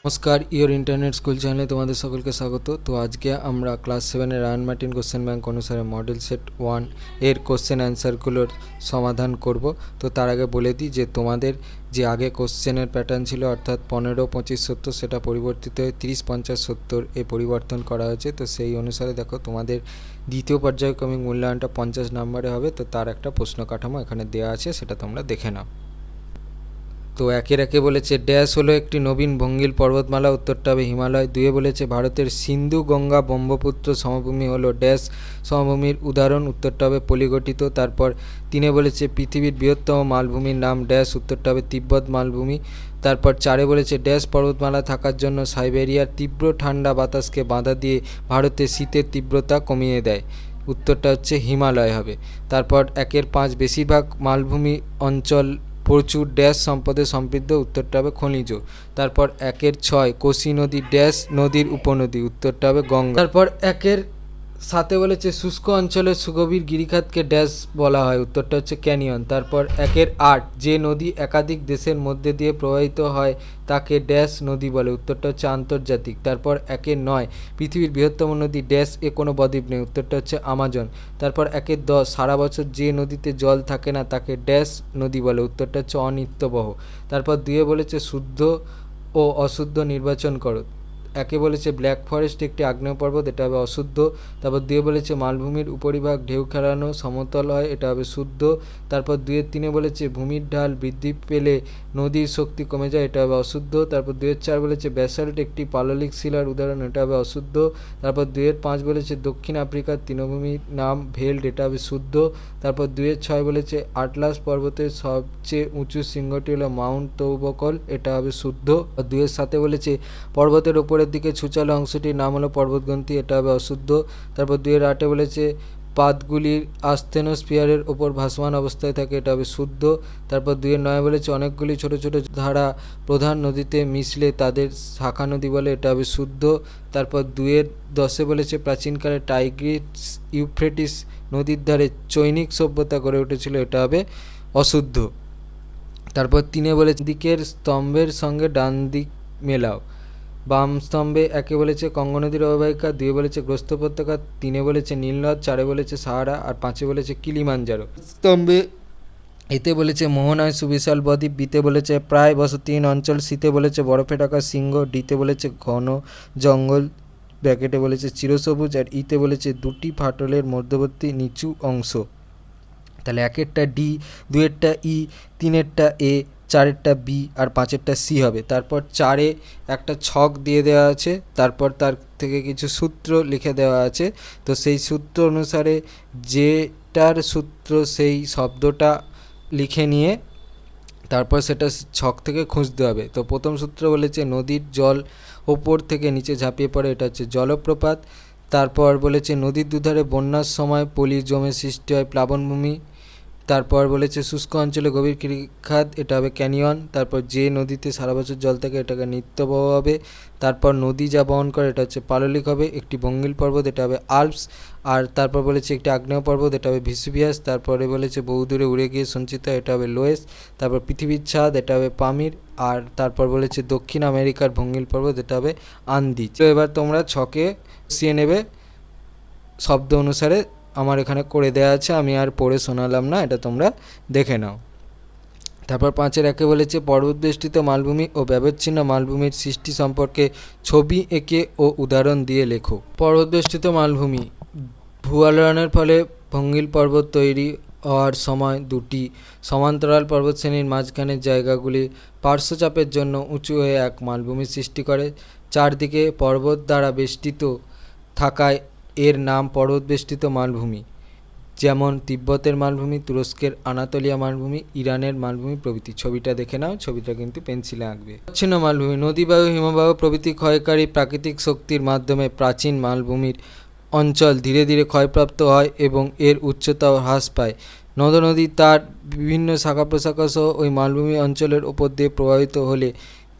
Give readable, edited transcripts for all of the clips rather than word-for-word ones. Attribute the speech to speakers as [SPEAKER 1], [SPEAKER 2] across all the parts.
[SPEAKER 1] নমস্কার, your internet school চ্যানেলে তোমাদের সকলকে স্বাগত। তো আজকে আমরা ক্লাস 7-এর রায়ান মার্টিন কোশ্চেন ব্যাংক অনুসারে মডেল সেট 1 এর কোশ্চেন অ্যান্সারগুলোর সমাধান করব। তো তার আগে বলে দিই যে তোমাদের যে আগে কোশ্চেনের প্যাটার্ন ছিল অর্থাৎ 15, 25, 70 সেটা পরিবর্তিত হয়ে 30, 50, 70 এ পরিবর্তন করা হয়েছে। তো সেই অনুসারে দেখো তোমাদের দ্বিতীয় পর্যায়ক্রমিক মূল্যায়নটা 50 নম্বরে হবে। তো তার একটা প্রশ্ন কাঠামো এখানে দেওয়া আছে, সেটা তোমরা দেখে নাও। তো একের একে বলেছে ড্যাশ হলো একটি নবীন ভঙ্গিল পর্বতমালা, উত্তরটা হবে হিমালয়। দুয়ে বলেছে ভারতের সিন্ধু গঙ্গা ব্রহ্মপুত্র সমভূমি হলো ড্যাশ সমভূমির উদাহরণ, উত্তরটা হবে পলিগঠিত। তারপর তিনে বলেছে পৃথিবীর বৃহত্তম মালভূমির নাম ড্যাশ, উত্তরটা হবে তিব্বত মালভূমি। তারপর চারে বলেছে ড্যাশ পর্বতমালা থাকার জন্য সাইবেরিয়ার তীব্র ঠান্ডা বাতাসকে বাধা দিয়ে ভারতের শীতের তীব্রতা কমিয়ে দেয়, উত্তরটা হচ্ছে হিমালয় হবে। তারপর 1-5 বেশিরভাগ মালভূমি অঞ্চল প্রচুর ড্যাশ সম্পদে সমৃদ্ধ, উত্তরটা হবে খনিজ। তারপর 1-6 কোসি নদী ড্যাশ নদীর উপনদী, উত্তরটা হবে গঙ্গা। তারপর 1-7 বলেছে শুষ্ক অঞ্চলের সুগভীর গিরিখাতকে ড্যাশ বলা হয়, উত্তরটা হচ্ছে ক্যানিয়ন। তারপর 1-8 যে নদী একাধিক দেশের মধ্যে দিয়ে প্রবাহিত হয় তাকে ড্যাশ নদী বলে, উত্তরটা হচ্ছে আন্তর্জাতিক। তারপর 1-9 পৃথিবীর বৃহত্তম নদী ড্যাশ এ কোনো বদ্বীপ নেই, উত্তরটা হচ্ছে আমাজন। তারপর 1-10 সারা বছর যে নদীতে জল থাকে না তাকে ড্যাশ নদী বলে, উত্তরটা হচ্ছে অনিত্যবহ। তারপর 2 বলেছে শুদ্ধ ও অশুদ্ধ নির্বাচন করো। একে বলেছে ব্ল্যাক ফরেস্ট একটি আগ্নেয় পর্বত, এটা হবে অশুদ্ধ। তারপর 2 বলেছে মালভূমির উপরিভাগ ঢেউ খেলানো সমতল হয়, এটা হবে শুদ্ধ। তারপর 2-3 বলেছে ভূমির ঢাল বৃদ্ধি পেলে নদীর শক্তি কমে যায়, এটা হবে অশুদ্ধ। তারপর 2-4 বলেছে ব্যাসাল্ট একটি পাললিক শিলার উদাহরণ, এটা হবে অশুদ্ধ। তারপর 2-5 বলেছে দক্ষিণ আফ্রিকার তৃণভূমির নাম ভেল্ড, এটা হবে শুদ্ধ। তারপর 2-6 বলেছে আটলাস পর্বতের সবচেয়ে উঁচু শৃঙ্গটি হলো মাউন্ট তৌবকল, এটা হবে শুদ্ধ। 2-7 বলেছে পর্বতের ওপরের দিকে ছুচালো অংশটির নাম হলো পর্বতগ্রন্থি, এটা হবে অশুদ্ধ। তারপর 2-8 বলেছে পাতগুলির আস্থেনোস্ফিয়ারের ওপর ভাসমান অবস্থায় থাকে, এটা হবে শুদ্ধ। তারপর 2-9 বলেছে অনেকগুলি ছোট ছোট ধারা প্রধান নদীতে মিশলে তাদের শাখা নদী বলে, এটা হবে শুদ্ধ। তারপর 2-10 বলেছে প্রাচীনকালে টাইগ্রিস ইউফ্রেটিস নদীর ধারে চৈনিক সভ্যতা গড়ে উঠেছিল, এটা হবে অশুদ্ধ। তারপর 3 বলেছে দিকের স্তম্ভের সঙ্গে ডান দিক মেলাও। বাম স্তম্ভে 1 বলেছে কঙ্গো নদীর অববাহিকা, 2 বলেছে গ্রস্ত উপত্যকা, 3 বলেছে নীলনদ, 4 বলেছে সাহারা আর 5 বলেছে কিলিমাঞ্জারো। স্তম্ভে এতে বলেছে মোহনায় সুবিশাল বদ্বীপ, বিতে বলেছে প্রায় বসতিহীন অঞ্চল, সিতে বলেছে বরফে ঢাকা সিংহ, ডিতে বলেছে ঘন জঙ্গল ব্র্যাকেটে বলেছে চিরসবুজ, আর ইতে বলেছে দুটি ফাটলের মধ্যবর্তী নিচু অংশ। তাহলে 1-টা ডি, 2-টা ই, 3-টা এ, 4-টা বি আর 5-টা সি হবে। তারপর 4-এ একটা ছক দিয়ে দেওয়া আছে, তারপর তার থেকে কিছু সূত্র লিখে দেওয়া আছে। তো সেই সূত্র অনুসারে যেটার সূত্র সেই শব্দটা লিখে নিয়ে তারপর সেটা ছক থেকে খুঁজতে হবে। তো প্রথম সূত্র বলেছে নদীর জল ওপর থেকে নিচে ঝাঁপিয়ে পড়ে, এটা হচ্ছে জলপ্রপাত। তারপর বলেছে নদীর দুধারে বন্যার সময় পলি জমে সৃষ্টি হয় প্লাবনভূমি। তারপর বলেছে শুষ্ক অঞ্চলে গভীর গিরিখাত, এটা হবে ক্যানিয়ন। তারপর যে নদীতে সারা বছর জল থাকে এটাকে নিত্যবহ হবে। তারপর নদী যা বহন করে এটা হচ্ছে পাললিক হবে। একটি ভঙ্গিল পর্বত, এটা হবে আল্পস। আর তারপর বলেছে একটি আগ্নেয় পর্বত, এটা হবে ভেসুভিয়াস। তারপরে বলেছে বহুদূরে উড়ে গিয়ে সঞ্চিত হয়, এটা হবে লোয়েস। তারপর পৃথিবীর ছাদ, এটা হবে পামির। আর তারপর বলেছে দক্ষিণ আমেরিকার ভঙ্গিল পর্বত, এটা হবে আন্দি। তো এবার তোমরা ছকে বসিয়ে নেবে শব্দ অনুসারে, আমার এখানে করে দেওয়া আছে, আমি আর পড়ে শোনালাম না, এটা তোমরা দেখে নাও। তারপর 5-1 বলেছে পর্বতবেষ্টিত মালভূমি ও ব্যবচ্ছিন্ন মালভূমির সৃষ্টি সম্পর্কে ছবি এঁকে ও উদাহরণ দিয়ে লেখো। পর্বতবেষ্টিত মালভূমি ভূয়ালনের ফলে ভঙ্গিল পর্বত তৈরি হওয়ার সময় দুটি সমান্তরাল পর্বতশ্রেণীর মাঝখানের জায়গাগুলি পার্শ্বচাপের জন্য উঁচু হয়ে এক মালভূমির সৃষ্টি করে। চারদিকে পর্বত দ্বারা বেষ্টিত থাকায় এর নাম পর্বতবেষ্টিত মালভূমি, যেমন তিব্বতের মালভূমি, তুরস্কের আনাতোলিয়া মালভূমি, ইরানের মালভূমি প্রভৃতি। ছবিটা দেখে নাও, ছবিটা কিন্তু পেন্সিলে আঁকবে। বিচ্ছিন্ন মালভূমি নদী, বায়ু, হিমবাহ প্রভৃতি ক্ষয়কারী প্রাকৃতিক শক্তির মাধ্যমে প্রাচীন মালভূমির অঞ্চল ধীরে ধীরে ক্ষয়প্রাপ্ত হয় এবং এর উচ্চতাও হ্রাস পায়। নদী তার বিভিন্ন শাখা প্রশাখা সহ ওই মালভূমি অঞ্চলের ওপর দিয়ে প্রবাহিত হলে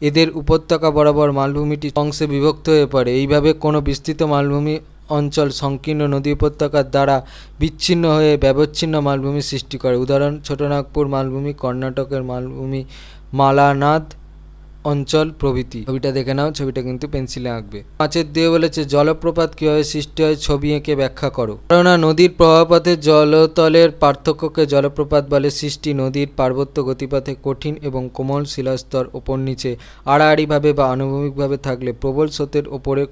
[SPEAKER 1] এদের উপত্যকা বরাবর মালভূমিটি অংশে বিভক্ত হয়ে পড়ে। এইভাবে কোনো বিস্তৃত মালভূমি অঞ্চল সংকীর্ণ নদী উপত্যকার দ্বারা বিচ্ছিন্ন হয়ে ব্যবচ্ছিন্ন মালভূমি সৃষ্টি করে। উদাহরণ ছোটনাগপুর মালভূমি, কর্ণাটকের মালভূমি মালানাদ অঞ্চল প্রভৃতি। ছবিটা দেখে নাও, ছবিটা কিন্তু পেন্সিলে আঁকবে। 5 বলেছে জলপ্রপাত কিভাবে সৃষ্টি হয় ছবি এঁকে ব্যাখ্যা করো। কেননা নদীর প্রবাহপথে জলতলের পার্থক্যকে জলপ্রপাত বলে। সৃষ্টি নদীর পার্বত্য গতিপথে কঠিন এবং কোমল শিলাস্তর ওপর নিচে আড়াআড়িভাবে বা আনুভূমিকভাবে থাকলে প্রবল স্রোতের ওপরে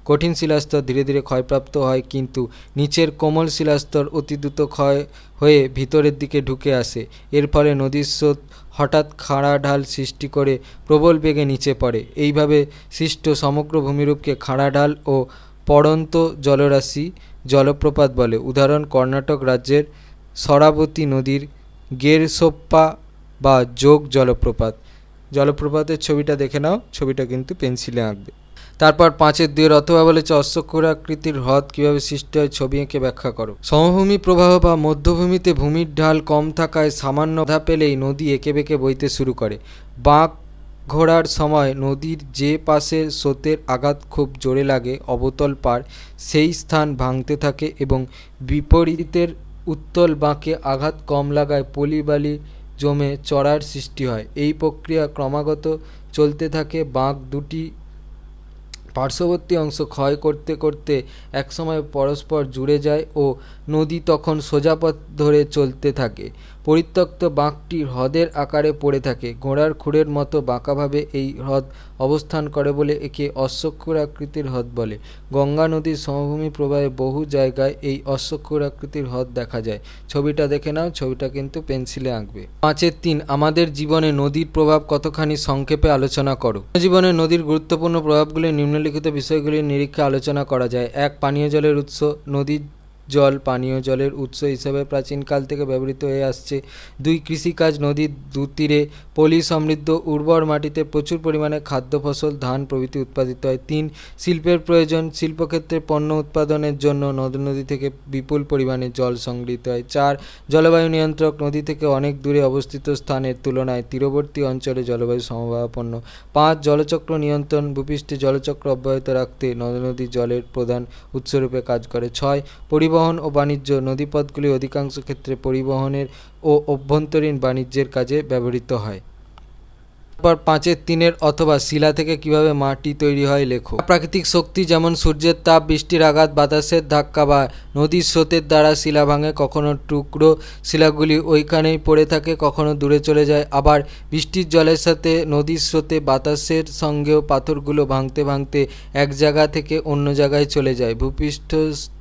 [SPEAKER 1] কঠিন শিলাস্তর ধীরে ধীরে ক্ষয়প্রাপ্ত হয়, কিন্তু নিচের কোমল শিলাস্তর অতি দ্রুত ক্ষয় হয়ে ভিতরের দিকে ঢুকে আসে। এর ফলে নদীর স্রোত হঠাৎ খাড়া ঢাল সৃষ্টি করে প্রবল বেগে নিচে পড়ে। এইভাবে সৃষ্ট সমগ্র ভূমিরূপকে খাড়া ঢাল ও পড়ন্ত জলরাশি জলপ্রপাত বলে। উদাহরণ কর্ণাটক রাজ্যের শরাবতী নদীর গেরসোপ্পা বা যোগ জলপ্রপাত। জলপ্রপাতের ছবিটা দেখে নাও, ছবিটা কিন্তু পেন্সিলে আঁকবে। তারপর 5 অথবা বলেছে অশ্বক্ষুরাকৃতির হ্রদ কিভাবে সৃষ্টি হয় ছবি এঁকে ব্যাখ্যা করো। সমভূমি প্রবাহ বা মধ্যভূমিতে ভূমির ঢাল কম থাকায় সামান্য বাধা পেলেই নদী এঁকে বেঁকে বইতে শুরু করে। বাঁক ঘোরার সময় নদীর যে পাশের স্রোতের আঘাত খুব জোরে লাগে অবতল পার সেই স্থান ভাঙতে থাকে এবং বিপরীতের উত্তল বাঁকে আঘাত কম লাগায় পলি বালি জমে চড়ার সৃষ্টি হয়। এই প্রক্রিয়া ক্রমাগত চলতে থাকে। বাঁক দুটি পার্শ্ববর্তী অংশ ক্ষয় করতে করতে একসময় পরস্পর জুড়ে যায় ও নদী তখন সোজা পথ ধরে চলতে থাকে। পরিত্যক্ত বাঁকটি হ্রদের আকারে পড়ে থাকে। ঘোড়ার খুরের মতো বাঁকাভাবে এই হ্রদ অবস্থান করে বলে একে অশ্বক্ষুরাকৃতির হ্রদ বলে। গঙ্গা নদীর সমভূমি প্রবাহে বহু জায়গায় এই অশ্বক্ষুরাকৃতির হ্রদ দেখা যায়। ছবিটা দেখে নাও, ছবিটা কিন্তু পেন্সিলে আঁকবে। 5 আমাদের জীবনে নদীর প্রভাব কতখানি সংক্ষেপে আলোচনা করো। জীবনে নদীর গুরুত্বপূর্ণ প্রভাবগুলি নিম্নলিখিত বিষয়গুলির নিরীক্ষে আলোচনা করা যায়। 1 পানীয় জলের উৎস। নদীর জল পানীয় জলের উৎস হিসেবে প্রাচীনকাল থেকে ব্যবহৃত হয়ে আসছে। 2 কৃষিকাজ। নদীর দুতীরে পলি সমৃদ্ধ উর্বর মাটিতে প্রচুর পরিমাণে খাদ্য ফসল ধান প্রভৃতি উৎপাদিত হয়। 3 শিল্পের প্রয়োজন। শিল্পক্ষেত্রে পণ্য উৎপাদনের জন্য নদী থেকে বিপুল পরিমাণে জল সংগৃহীত হয়। 4 জলবায়ু নিয়ন্ত্রক। নদী থেকে অনেক দূরে অবস্থিত স্থানের তুলনায় তীরবর্তী অঞ্চলে জলবায়ু সমভাবাপন্ন। 5 জলচক্র নিয়ন্ত্রণ। ভূপৃষ্ঠে জলচক্র অব্যাহত রাখতে নদী জলের প্রধান উৎসরূপে কাজ করে। 6 পরিবহন ও বাণিজ্য। নদীপথগুলি অধিকাংশ ক্ষেত্রে পরিবহনের ও অভ্যন্তরীণ বাণিজ্যের কাজে ব্যবহৃত হয়। তারপর 5 অথবা শিলা থেকে কিভাবে মাটি তৈরি হয় লেখো। প্রাকৃতিক শক্তি যেমন সূর্যের তাপ, বৃষ্টির আঘাত, বাতাসের ধাক্কা বা নদীর স্রোতের দ্বারা শিলা ভাঙে। কখনো টুকরো শিলাগুলি ওইখানেই পড়ে থাকে, কখনো দূরে চলে যায়। আবার বৃষ্টির জলের সাথে নদীর স্রোতে বাতাসের সঙ্গেও পাথরগুলো ভাঙতে ভাঙতে এক জায়গা থেকে অন্য জায়গায় চলে যায়। ভূপৃষ্ঠস্থ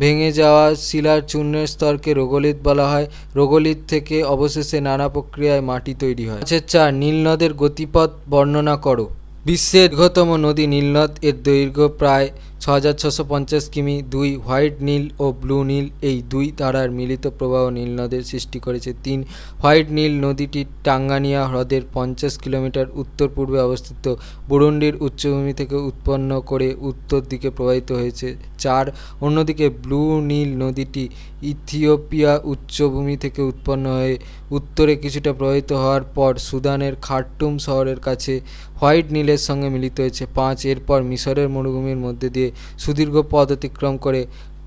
[SPEAKER 1] ভেঙে যাওয়া শিলার চূর্ণের স্তরকে রোগলিত বলা হয়। রোগলিত থেকে অবশেষে নানা প্রক্রিয়ায় মাটি তৈরি হয়। 4 নীলনদের গতিপথ বর্ণনা করো। বিশ্বের দীর্ঘতম নদী নীলনদ। এর দৈর্ঘ্য প্রায় 6650 কিমি। 2 হোয়াইট নীল ও ব্লু নীল এই দুই ধারার মিলিত প্রবাহ নীলনদের সৃষ্টি করেছে। 3 হোয়াইট নীল নদীটি টাঙ্গানিয়া হ্রদের 50 কিলোমিটার উত্তর পূর্বে অবস্থিত বুরুন্ডির উচ্চভূমি থেকে উৎপন্ন করে উত্তর দিকে প্রবাহিত হয়েছে। 4 অন্যদিকে ব্লু নীল নদীটি ইথিওপিয়া উচ্চভূমি থেকে উৎপন্ন হয়ে উত্তরে কিছুটা প্রবাহিত হওয়ার পর সুদানের খার্টুম শহরের কাছে হোয়াইট নীলের সঙ্গে মিলিত হয়েছে। 5 এরপর মিশরের মরুভূমির মধ্যে দিয়ে সুদীর্ঘ পথ অতিক্রম করে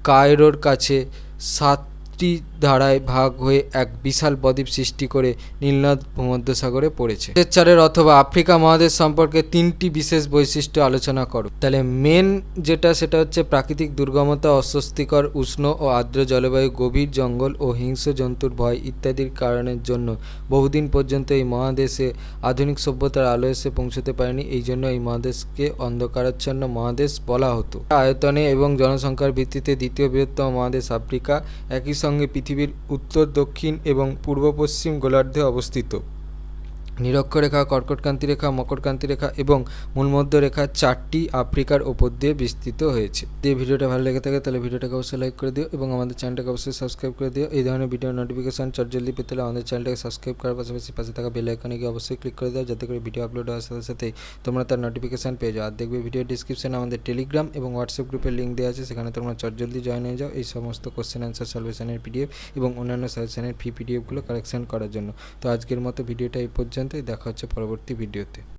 [SPEAKER 1] কায়রোর কাছে 7টি ধারায় ভাগ হয়ে এক বিশাল বদ্বীপ সৃষ্টি করে নীলনদ ভূমধ্যসাগরে পড়েছে। 4 অথবা আফ্রিকা মহাদেশ সম্পর্কে 3টি বিশেষ বৈশিষ্ট্য আলোচনা করো। তাহলে মেন সেটা হচ্ছে প্রাকৃতিক দুর্গমতা, অস্বস্তিকর উষ্ণ ও আর্দ্র জলবায়ু, গভীর জঙ্গল ও হিংস্র জন্তুর ভয় ইত্যাদির কারণের জন্য বহুদিন পর্যন্ত এই মহাদেশে আধুনিক সভ্যতার আলো এসে পৌঁছতে পারেনি। এই জন্য এই মহাদেশকে অন্ধকারাচ্ছন্ন মহাদেশ বলা হতো। আয়তনে এবং জনসংখ্যার ভিত্তিতে দ্বিতীয় বৃহত্তম মহাদেশ আফ্রিকা। একই সঙ্গে পৃথিবীর উত্তর, দক্ষিণ এবং পূর্ব পশ্চিম গোলার্ধে অবস্থিত। নিরক্ষরেখা, কর্কটক্রান্তি রেখা, মকরক্রান্তি রেখা এবং মূলমধ্য রেখা 4টি আফ্রিকার ওপর দিয়ে বিস্তৃত হয়েছে। যদি ভিডিওটা ভালো লেগে থাকে তাহলে ভিডিওটাকে অবশ্যই লাইক করে দিও এবং আমাদের চ্যানেলটাকে অবশ্যই সাবস্ক্রাইব করে দিও। এই ধরনের ভিডিও নোটিফিকেশন চটজলদি পেতে হলে আমাদের চ্যানেলটাকে সাবস্ক্রাইব করার পাশাপাশি পাশে থাকা বেল আইকনে গিয়ে অবশ্যই ক্লিক করে দাও, যাতে করে ভিডিও আপলোড হওয়ার সাথে সাথেই তোমরা তার নোটিফিকেশন পেয়ে যাও। আর দেখবে ভিডিও ডিসক্রিপশনে আমাদের টেলিগ্রাম এবং হোয়াটসঅ্যাপ গ্রুপের লিঙ্ক দেওয়া আছে, সেখানে তোমরা চটজলদি জয়েন হয়ে যাও এই সমস্ত কোশ্চেন অ্যান্সার সলিউশনের পিডিএফ এবং অন্যান্য সাজেশনের পিডিএফগুলো কালেকশন করার জন্য। তো আজকের মতো ভিডিওটা এই পর্যন্তই। দেখা হচ্ছে পরবর্তী ভিডিওতে।